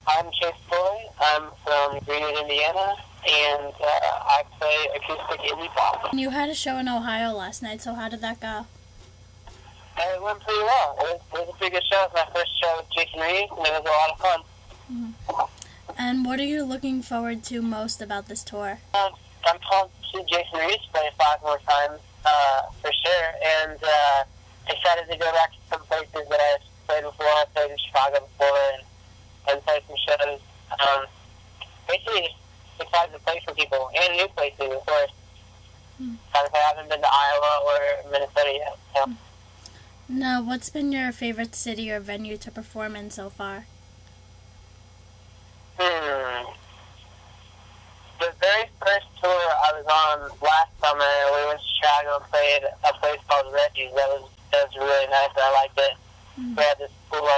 I'm Chase Coy. I'm from Greenwood, Indiana, and I play acoustic indie pop. You had a show in Ohio last night, so how did that go? It went pretty well. It was a pretty good show. It was my first show with Jason Reeves, and it was a lot of fun. Mm-hmm. And what are you looking forward to most about this tour? I'm pumped to see Jason Reeves play 5 more times, for sure, and excited to go back to some places that I've played before. I played in Chicago before, and played some shows. Basically, just excited to play for people, and new places, of course. I haven't been to Iowa or Minnesota yet. So. Now, what's been your favorite city or venue to perform in so far? The very first tour I was on last summer, we went to Chicago and played a place called Reggie's. That was really nice. I liked it. We had this cool,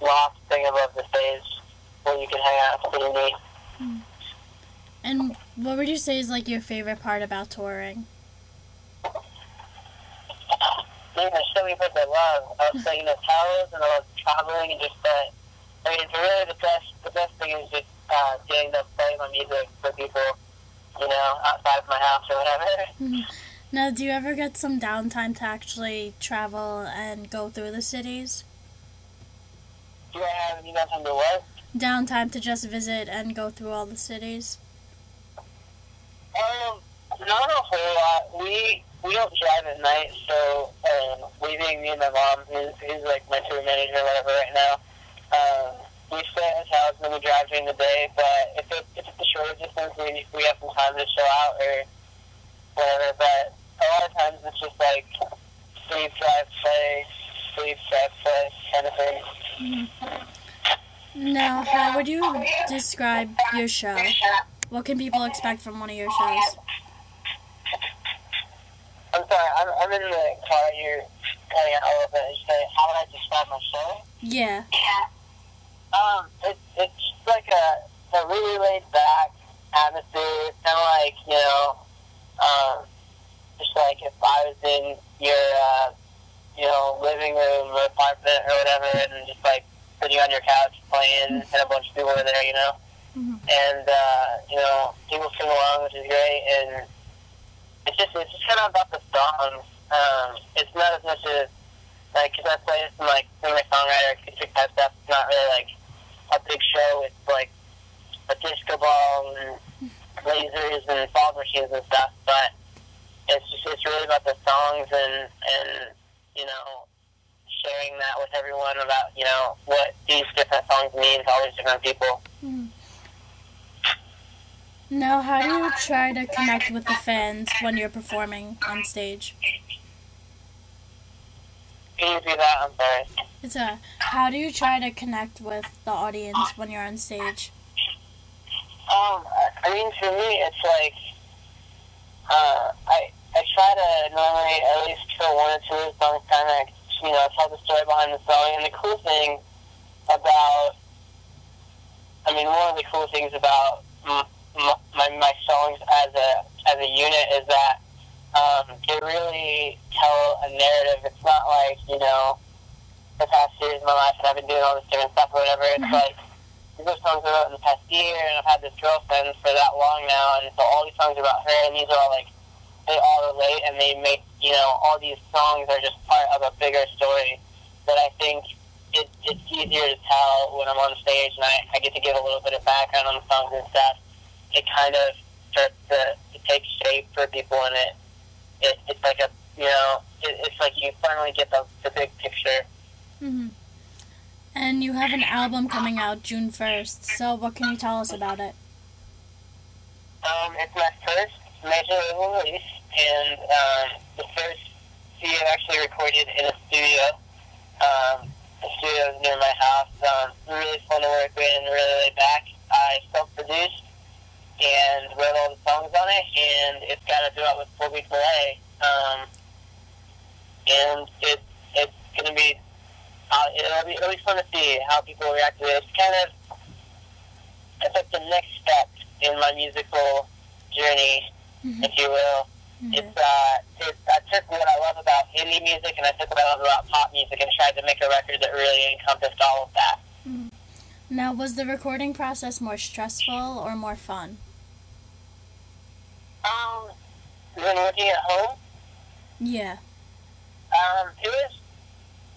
loft thing above the stage where you can hang out. It's pretty neat. And what would you say is, your favorite part about touring? There's so many things I love. I love playing hotels, and I love traveling, and just that. I mean, it's really the best thing is just getting to play my music for people, outside of my house or whatever. Now, do you ever get some downtime to actually travel and go through the cities? Do I have any downtime to what? Downtime to just visit and go through all the cities? Not a whole lot. We don't drive at night, so we being me and my mom, who's my tour manager or whatever right now, we stay at his house and then we drive during the day, but if it's a shorter distance, we have some time to chill out or whatever, but a lot of times it's just sleep, drive, play kind of thing. Now, how would you describe your show? What can people expect from one of your shows? I'm sorry, I'm in the car. You're cutting out a little bit. You say, how would I describe my show? Yeah. It's like a really laid back atmosphere. It's kind of just like if I was in your, living room or apartment or whatever, and just sitting on your couch playing, and a bunch of people are there, and people sing along, which is great, and it's just kind of about the songs. It's not as much as because I play some singer-songwriter acoustic type stuff. It's not really a big show with a disco ball and lasers and fog machines and stuff, but it's really about the songs and sharing that with everyone about what these different songs mean to all these different people. Now, how do you try to connect with the fans when you're performing on stage? Can you do that? I'm sorry. How do you try to connect with the audience when you're on stage? I mean, for me, it's I try to normally at least kill one or two of the songs, kind of, tell the story behind the song. And the cool thing about, one of the cool things about my songs as a unit is that they really tell a narrative. It's not the past years of my life and I've been doing all this different stuff or whatever. It's these are songs I wrote in the past year, and I've had this girlfriend for that long now, and so all these songs are about her, and these are all they all relate, and they make all these songs are just part of a bigger story that I think it's easier to tell when I'm on stage, and I get to give a little bit of background on the songs and stuff. It kind of starts to take shape for people, and it's like it's like you finally get the big picture. And you have an album coming out June 1st, so what can you tell us about it? It's my first major label release, and the first CD actually recorded in a studio. The studio is near my house. Really fun to work with and really laid back. I self-produced and wrote all the songs on it, and it's got a duet with Colbie Caillat. And it's going to be it'll be fun to see how people react to it. It's like the next step in my musical journey, if you will. I took what I love about indie music and I took what I love about pop music and tried to make a record that really encompassed all of that. Now, was the recording process more stressful or more fun? When working at home, Yeah. it was,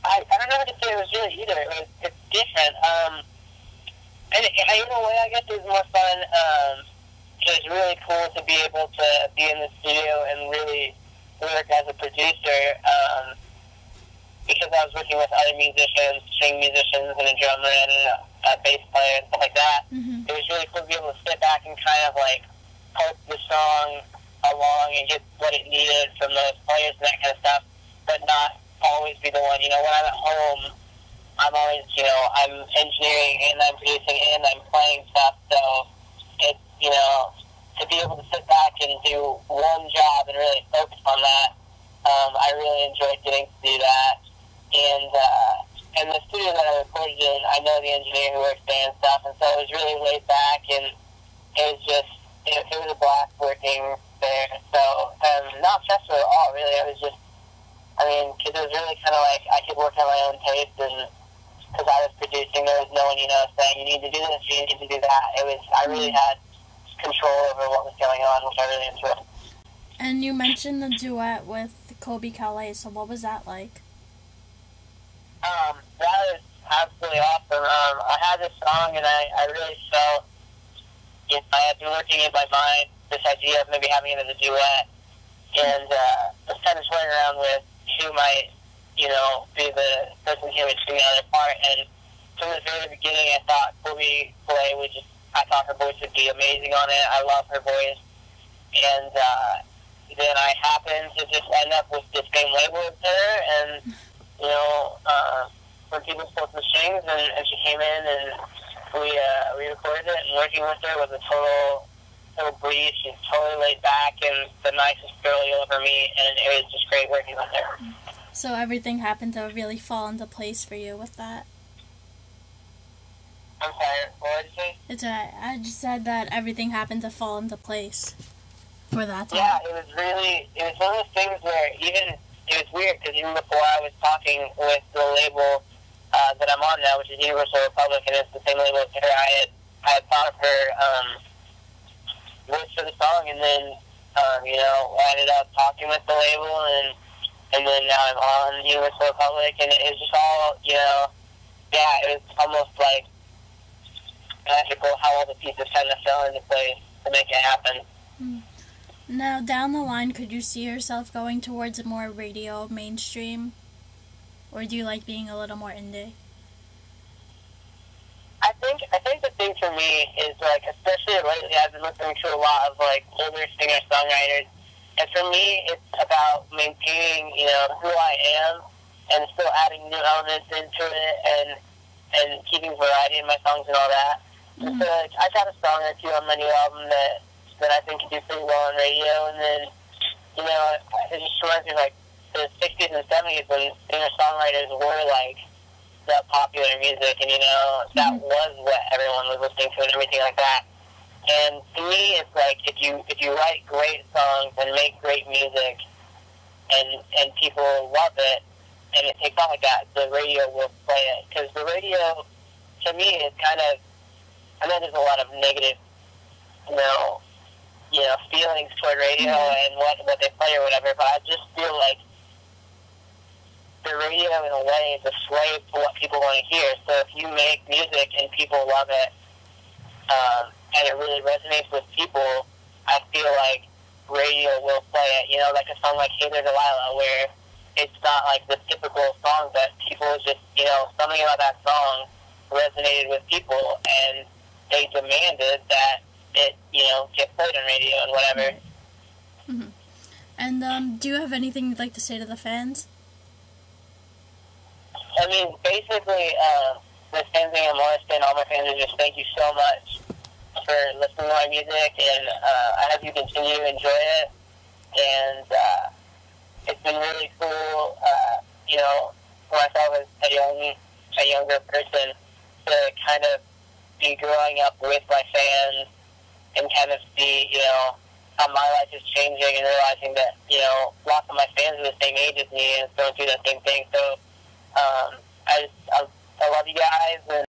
I don't know how to say it was really either. It's different. And in a way, I guess it was more fun. It was really cool to be able to be in the studio and really work as a producer, because I was working with other musicians, string musicians, and a drummer and a bass player and stuff like that. Mm-hmm. It was really cool to be able to sit back and kind of like poke the song along and get what it needed from those players and that kind of stuff, but not always be the one. You know, when I'm at home, I'm always, you know, I'm engineering and I'm producing and I'm playing stuff, so it's, you know, to be able to sit back and do one job and really focus on that, I really enjoyed getting to do that. And the studio that I recorded in, I know the engineer who works there and stuff, and so it was really laid back, and it was just, it was a blast working there. So, not stressful at all, really. It was just, I mean, because it was really kind of like I could work at my own pace, and because I was producing, there was no one, you know, saying, you need to do this, you need to do that. It was, I really had control over what was going on, which I really enjoyed. And you mentioned the duet with Colbie Caillat, so what was that like? That was absolutely awesome. I had this song, and I really felt, you know, I had been working in my mind this idea of maybe having it as a duet, and just kind of toying around with who might, you know, be the person who would sing the other part. And from the very beginning, I thought Colbie Caillat would just, I thought her voice would be amazing on it. I love her voice. And then I happened to just end up with the same label as her, and, you know, when people spoke the strings, and she came in, and we recorded it, and working with her was a total breeze. She's totally laid back and the nicest girl you'll ever meet, and it was just great working with her. So everything happened to really fall into place for you with that? I'm sorry, what did you say? It's alright. I just said that everything happened to fall into place for that time. Yeah, it was one of those things where it was weird, because even before I was talking with the label that I'm on now, which is Universal Republic, and it's the same label as her, I had thought of her voice for the song, and then, you know, I ended up talking with the label, and then now I'm on Universal Republic, and it was just all, you know, yeah, it was almost like magical how all the pieces kind of fell into place to make it happen. Now, down the line, could you see yourself going towards a more radio mainstream? Or do you like being a little more indie? I think the thing for me is, like, especially lately, I've been listening to a lot of, like, older singer-songwriters, and for me, it's about maintaining, you know, who I am, and still adding new elements into it, and keeping variety in my songs and all that. Mm-hmm. So, like, I got a song or two on my new album that I think could do pretty well on radio, and then, you know, it just reminds me of, like, the 60s and 70s when singer-songwriters were, like, the popular music, and, you know, that was what everyone was listening to and everything like that. And to me, it's like, if you write great songs and make great music, and people love it, and it takes off like that, the radio will play it. Because the radio, to me, is kind of, I know there's a lot of negative, you know, feelings toward radio and what they play or whatever, but I just feel like the radio, in a way, is a slave to what people want to hear. So if you make music and people love it, and it really resonates with people, I feel like radio will play it. You know, like a song like Hey There Delilah, where it's not like the typical song, but people just, you know, something about that song resonated with people, and they demanded that it, you know, get played on radio and whatever. Mm-hmm. And do you have anything you'd like to say to the fans? I mean, basically, the same thing I want to say to all my fans is just thank you so much for listening to my music, and I hope you continue to enjoy it. And it's been really cool, you know, for myself as a younger person to kind of be growing up with my fans and kind of see, you know, how my life is changing and realizing that, you know, lots of my fans are the same age as me and going through the same thing. So I love you guys, and